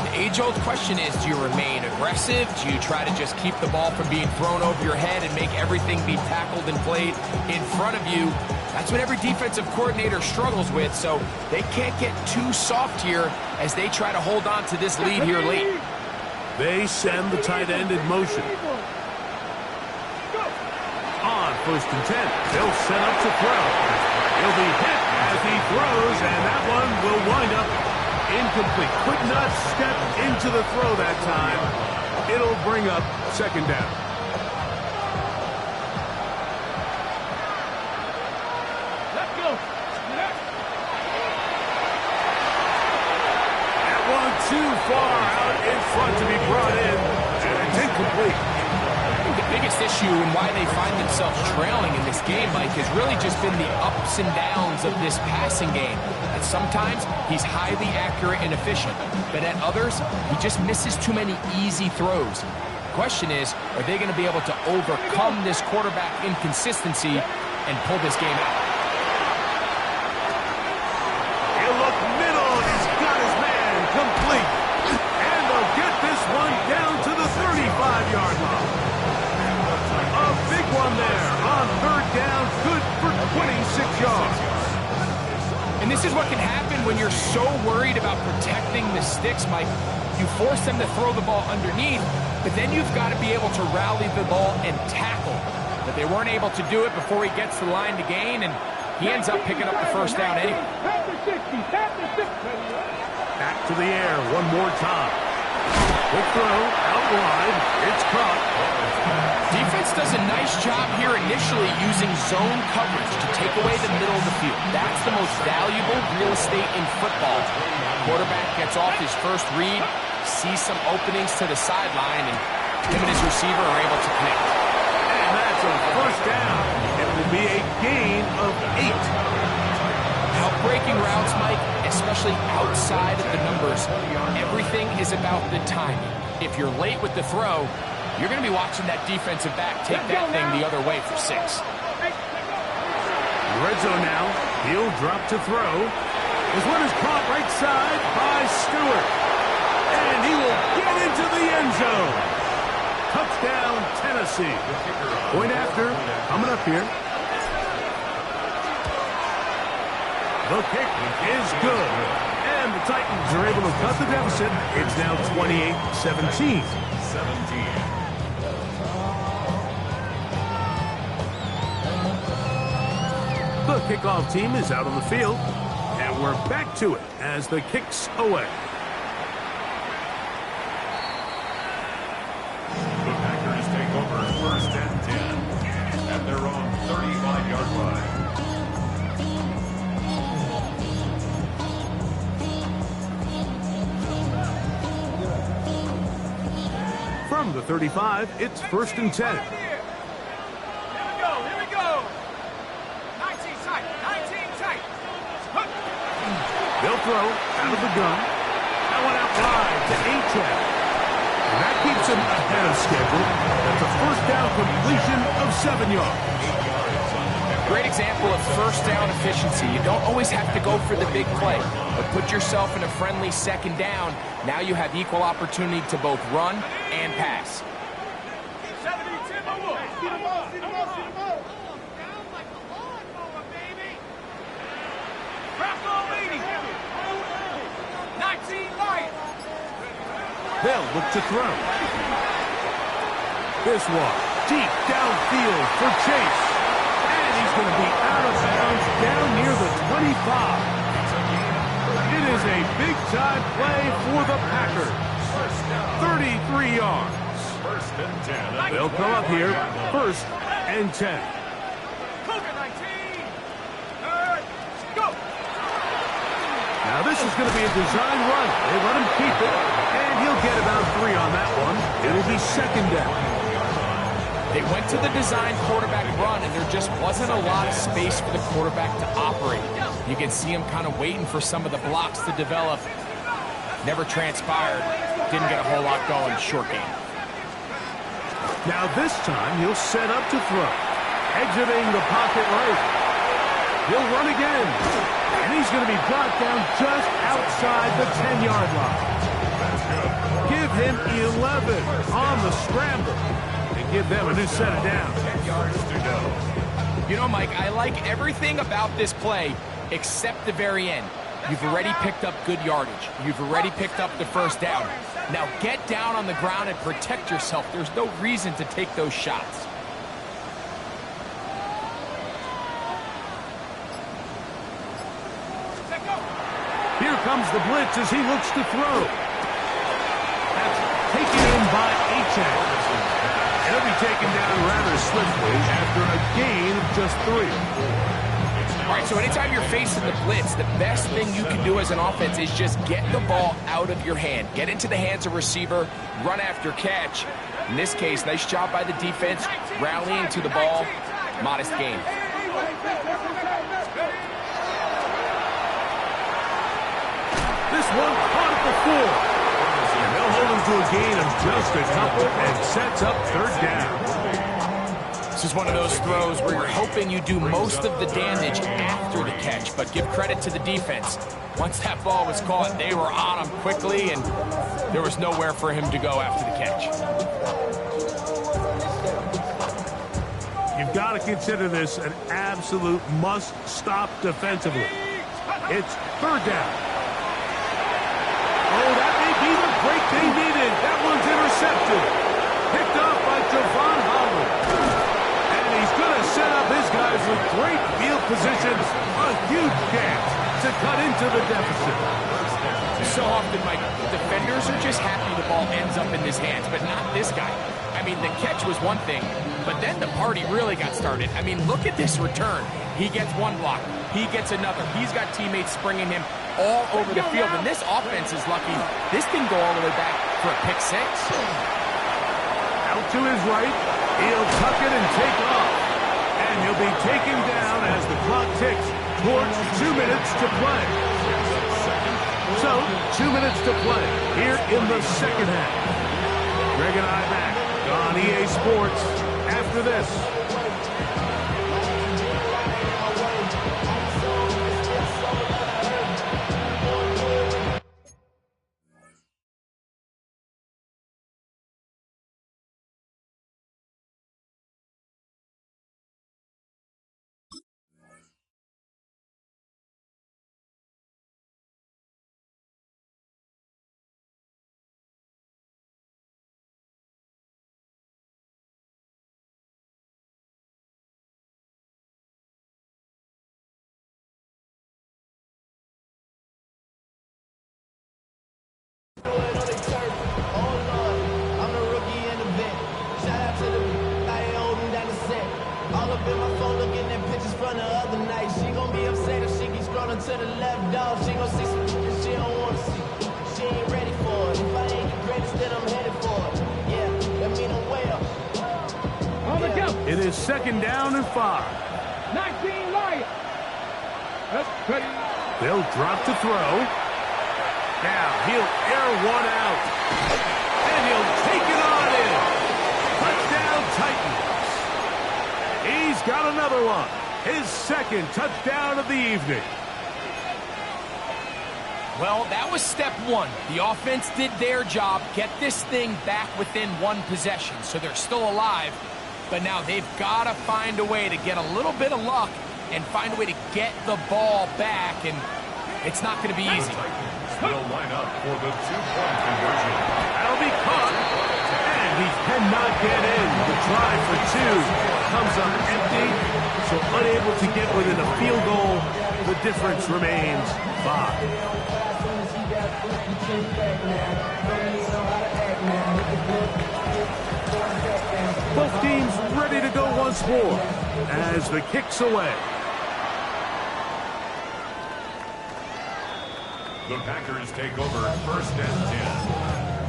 the age-old question is, do you remain aggressive? Do you try to just keep the ball from being thrown over your head and make everything be tackled and played in front of you? That's what every defensive coordinator struggles with, so they can't get too soft here as they try to hold on to this lead here late. They send the tight end in motion. On first and 10, they'll set up to throw. He'll be hit as he throws, and that one will wind up incomplete. Could not step into the throw that time. It'll bring up second down. Let's go. That one too far out in front to be brought in, and it's incomplete. The biggest issue and why they find themselves trailing in this game, Mike, has really just been the ups and downs of this passing game. And sometimes he's highly accurate and efficient, but at others, he just misses too many easy throws. The question is, are they going to be able to overcome this quarterback inconsistency and pull this game out? He'll look middle, and he's got his man complete. And they'll get this one down to the 35-yard line. A big one there on third down, good for 26 yards. And this is what can happen when you're so worried about protecting the sticks, Mike. You force them to throw the ball underneath, but then you've got to be able to rally the ball and tackle. But they weren't able to do it before he gets the line to gain, and he ends up picking up the first down anyway. Back to the air one more time. Quick throw, out wide, it's caught. Defense does a nice job here initially using zone coverage to take away the middle of the field. That's the most valuable real estate in football. Quarterback gets off his first read, sees some openings to the sideline, and him and his receiver are able to connect. And that's a first down. It will be a gain of 8. Breaking routes, Mike, especially outside of the numbers, everything is about the timing. If you're late with the throw, you're going to be watching that defensive back take that thing the other way for 6. Red zone now. He'll drop to throw. This one is caught right side by Stewart. And he will get into the end zone. Touchdown, Tennessee. Point after, coming up here. The kick is good. And the Titans are able to cut the deficit. It's now 28-17. 17. The kickoff team is out on the field, and we're back to it as the kick's away. The Packers take over 1st and 10 at their own 35-yard line. From the 35, it's 1st and 10. They'll throw out of the gun. That one out wide to Achane. And that keeps him ahead of schedule. That's a 1st down completion of 7 yards. Great example of 1st down efficiency. You don't always have to go for the big play, but put yourself in a friendly 2nd down. Now you have equal opportunity to both run and pass. They'll look to throw. This one, deep downfield for Chase. And he's going to be out of bounds down near the 25. It is a big-time play for the Packers. 33 yards. 1st and 10. They'll come up here, 1st and 10. Now this is going to be a design run. They let him keep it, and he'll get about 3 on that one. It'll be 2nd down. They went to the design quarterback run, and there just wasn't a lot of space for the quarterback to operate. You can see him kind of waiting for some of the blocks to develop. Never transpired. Didn't get a whole lot going. Short game. Now this time he'll set up to throw. Exiting the pocket right. He'll run again. And he's going to be brought down just outside the 10-yard line. Give him 11 on the scramble. And give them a new set of downs. 10 yards to go. You know, Mike, I like everything about this play except the very end. You've already picked up good yardage. You've already picked up the 1st down. Now get down on the ground and protect yourself. There's no reason to take those shots. Here comes the blitz as he looks to throw. That's taken in by Achane. He'll be taken down rather swiftly after a gain of just 3. All right, so anytime you're facing the blitz, the best thing you can do as an offense is just get the ball out of your hand. Get into the hands of receiver, run after catch. In this case, nice job by the defense, rallying to the ball. Modest gain. This one caught at the 4. And they'll hold him to a gain of just a couple and sets up 3rd down. This is one of those throws where you're hoping you do most of the damage after the catch, but give credit to the defense. Once that ball was caught, they were on him quickly, and there was nowhere for him to go after the catch. You've got to consider this an absolute must-stop defensively. It's 3rd down. Oh, that may be the break they needed. That one's intercepted. Picked up by Javon Holland. And he's going to set up his guys with great field positions. A huge chance to cut into the deficit. So often, Mike, defenders are just happy the ball ends up in his hands, but not this guy. I mean, the catch was one thing, but then the party really got started. I mean, look at this return. He gets one block. He gets another. He's got teammates springing him all over the field, and this offense is lucky this didn't go all the way back for a pick 6. Out to his right. He'll tuck it and take off. And he'll be taken down as the clock ticks towards 2 minutes to play. So, 2 minutes to play here in the 2nd half. Greg and I back on EA Sports after this. all up in my phone looking at pictures from the other night. She gon' be upset if she keeps scrolling to the left, dog. She gon' see some shit that she don't wanna see. She ain't ready for it. If I ain't the greatest, then I'm headed for it. Yeah, that mean I'm way up. On the go. It is 2nd down and 5. 19 Lions. That's pretty. They'll drop to throw. Now he'll air one out. And he'll take it on in. Touchdown Titans. He's got another one. His 2nd touchdown of the evening. Well, that was step 1. The offense did their job, get this thing back within 1 possession, so they're still alive. But now they've got to find a way to get a little bit of luck and find a way to get the ball back, and it's not going to be easy. Still line up for the 2-point conversion. That'll be caught. And he cannot get in. The try for 2 comes up empty, so unable to get within a field goal. The difference remains 5. Both teams ready to go once more as the kick's away. The Packers take over 1st and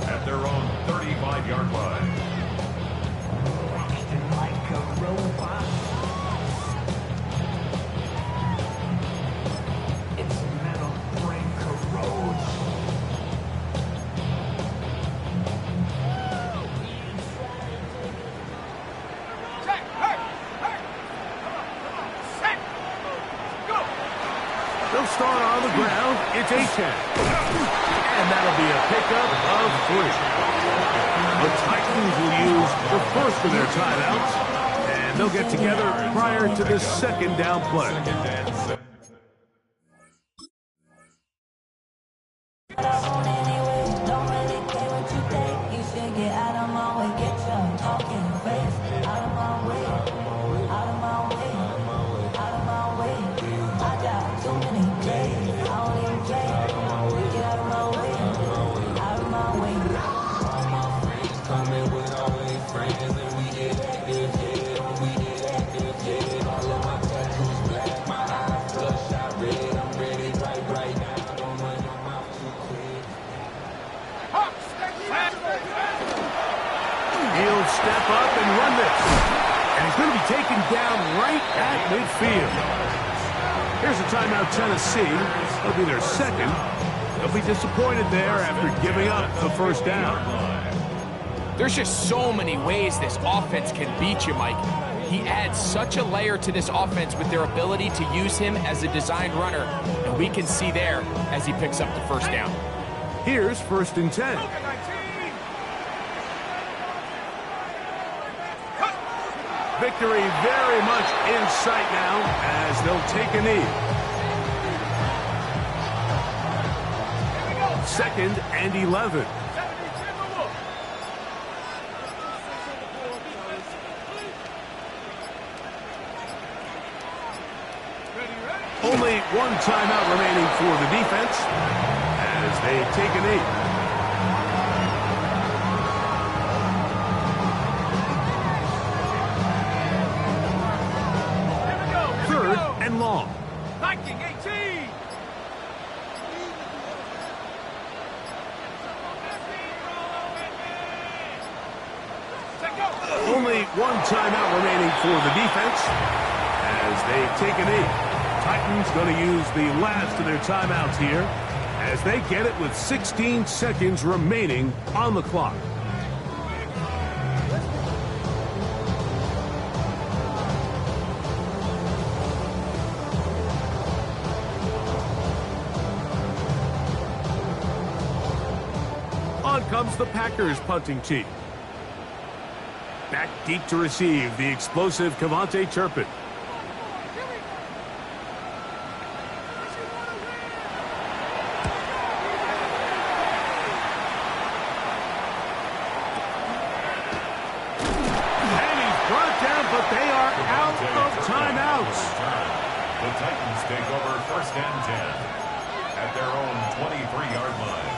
10 at their own 35-yard line. They'll start on the ground. It's Achane. And that'll be a pickup of 3. The Titans will use the first of their timeouts, and they'll get together prior to the 2nd down play. He'll step up and run this. And he's going to be taken down right at midfield. Here's a timeout, Tennessee. It'll be their 2nd. They'll be disappointed there after giving up the 1st down. There's just so many ways this offense can beat you, Mike. He adds such a layer to this offense with their ability to use him as a designed runner, and we can see there as he picks up the 1st down. Here's 1st and 10. Victory very much in sight now as they'll take a knee. 2nd and 11. Only 1 timeout remaining for the defense as they take a knee. And long. Viking 18. Only 1 timeout remaining for the defense as they take a knee. Titans going to use the last of their timeouts here as they get it with 16 seconds remaining on the clock. On comes the Packers punting team. Back deep to receive the explosive Cavante Turpin. And he's brought down, but they are out of timeouts. The Titans take over 1st and 10 at their own 23-yard line.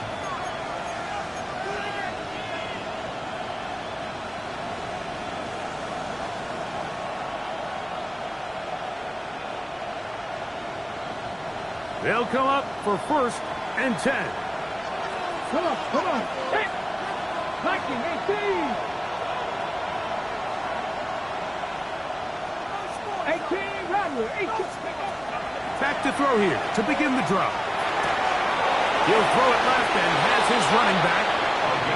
They'll come up for 1st and 10. Come on. Hey! 19, 18, Rodwood, 18. Back to throw here to begin the drive. He'll throw it left and has his running back.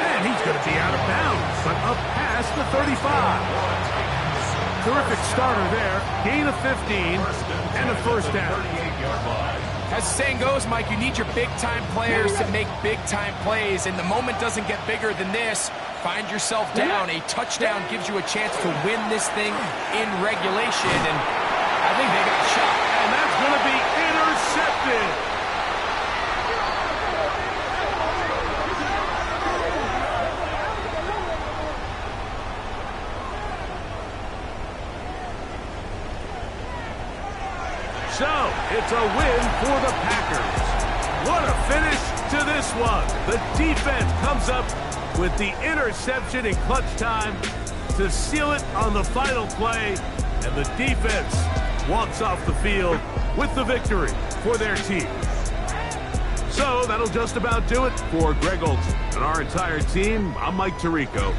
And he's going to be out of bounds, but up past the 35. Terrific starter there. Gain of 15 and a 1st down. As the saying goes, Mike, you need your big-time players to make big-time plays, and the moment doesn't get bigger than this. Find yourself down. A touchdown gives you a chance to win this thing in regulation, and I think they got shot. And that's going to be intercepted. So, it's a win for the Packers. What a finish to this one. The defense comes up with the interception in clutch time to seal it on the final play, and the defense walks off the field with the victory for their team. So, that'll just about do it for Greg Olson and our entire team. I'm Mike Tirico.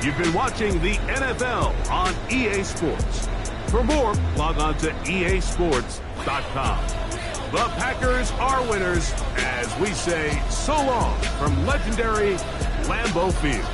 You've been watching the NFL on EA Sports. For more, log on to easports.com. The Packers are winners as we say so long from legendary Lambeau Field.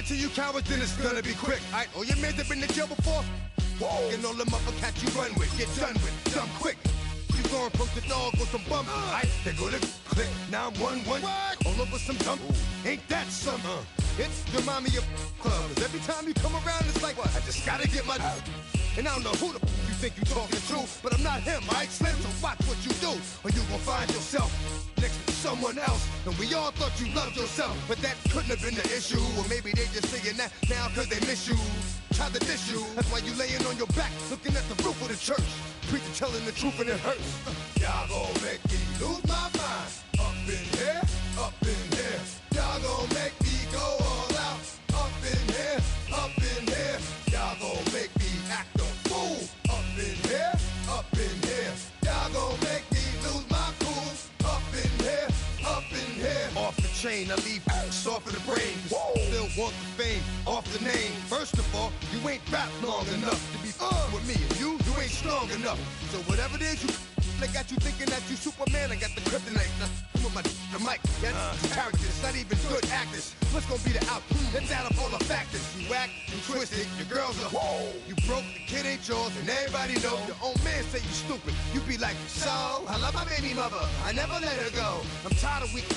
To you cowards, then it's gonna be quick. Alright, all your men have been to jail before. Whoa, and all the motherfuckers you run with, get done with, dumb quick. You going post the dog with some bum. Alright, they go to click 911. All over some dump. Ain't that something? It's remind me of clubs. Every time you come around, it's like, what? I just gotta get my. And I don't know who the you think you talking to, but I'm not him, alright, Slim? So watch what you do, or you gon' find yourself next to someone else. And we all thought you loved yourself, but that couldn't have been the issue. Or maybe they just saying that now cause they miss you. Try to diss you, that's why you laying on your back, looking at the roof of the church. Preacher telling the truth and it hurts. Y'all gon' make me lose my mind. Up in here, up in here. Y'all gon' make me go all out. Up in here, up in here. Y'all gon' make me act a fool. Up in here, up in here. Y'all gon' make me lose my cool. Up in here, up in here. Off the chain, I leave soft in the brain. Still want the fame, off the name. First of all, you ain't rap long enough to be with me. And you ain't strong enough. So whatever it is you I got you thinking that you Superman, I got the kryptonite. Come on, the mic, that's characters, not even good actors. What's gonna be the outcome? Let's add up all the factors. You whack, you twisted, your girls are you broke, the kid ain't yours, and everybody know. Your own man say you stupid. You be like, so, I love my baby mother, I never let her go. I'm tired of weak,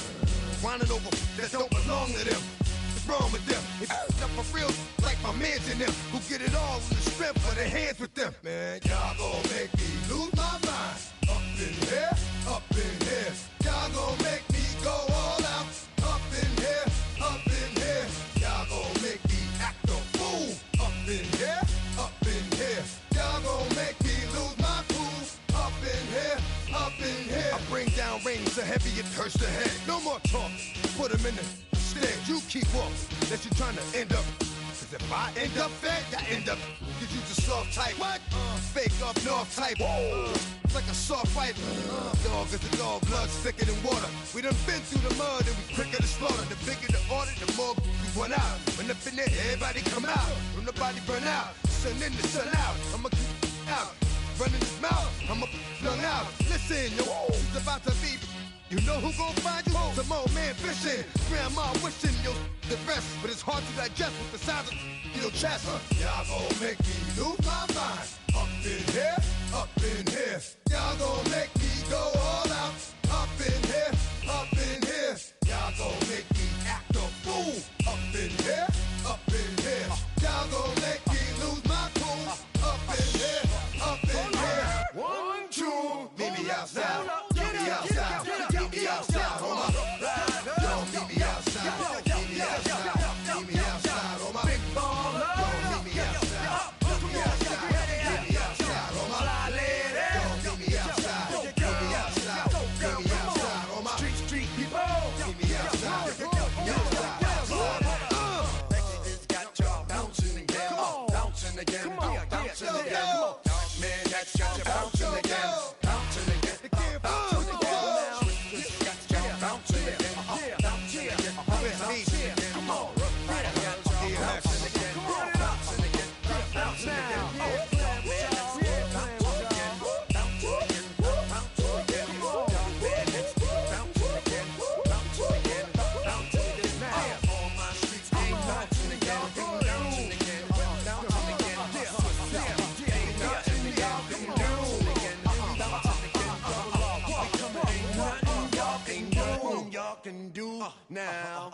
whining over that don't belong to them. What's wrong with them? If you up for real, like my mans in them, who get it all with the strength of their hands with them. Man, y'all gon' make me lose my mind. Up in here, up in here. Y'all gon' make me go all out. Up in here, up in here. Y'all gon' make me act a fool. Up in here, up in here. Y'all gon' make me lose my cool. Up in here, up in here. I bring down rain so heavy it hurts the head. No more talk, put them in the stand. You keep walking, that you trying to end up. Cause if I end up fed, I end up. Cause you just soft type. What? Fake up north type. It's like a soft fight. Dog is a dog, blood thicker than water. We done been through the mud and we quicker to slaughter. The bigger the order, the more we run out. When up in there, everybody come out. When the body burn out, sun in the sun out. I'ma keep out. Running his mouth, I'ma flung out. Listen, yo, it's about to be You know who gon' find you? Some old man fishing. Grandma wishing you're the best, but it's hard to digest with the size of your chest. Y'all gon' make me lose my mind. Up in here, up in here. Y'all gon' make me go all out. Up in here, up in here. Y'all gon' make me act a fool. Up in here, up in here. Y'all gon' make me lose my cool. Up in here, up in here. 1, 2, meet me outside. Meet me outside. Meet me outside. Hold up. Yo, meet me outside. Meet me outside. Meet me outside. Hold up. Big baller. Yo, meet me outside. Meet me outside. Meet me outside. Hold up. Yo, meet me outside. Meet me outside. Meet me outside. Hold up. Street people. Meet me outside. Meet me outside. Got y'all bouncing again. Bouncing again. Bouncing again. Man, that's got you bouncing again. Bouncing again. Bouncing again. Switches got y'all bouncing again. Bouncing again. Bouncing again. Come on. Bouncing again. Bouncing again. Bouncing again. Y'all can do now.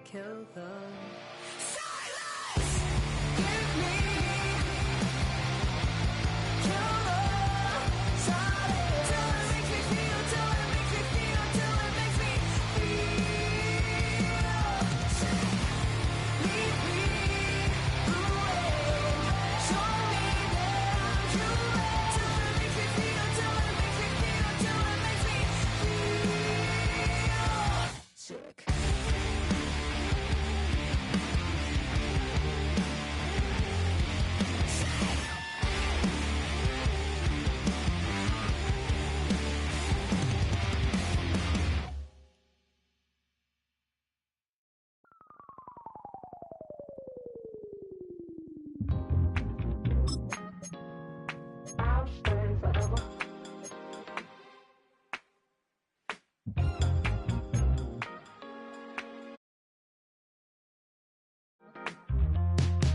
Kill the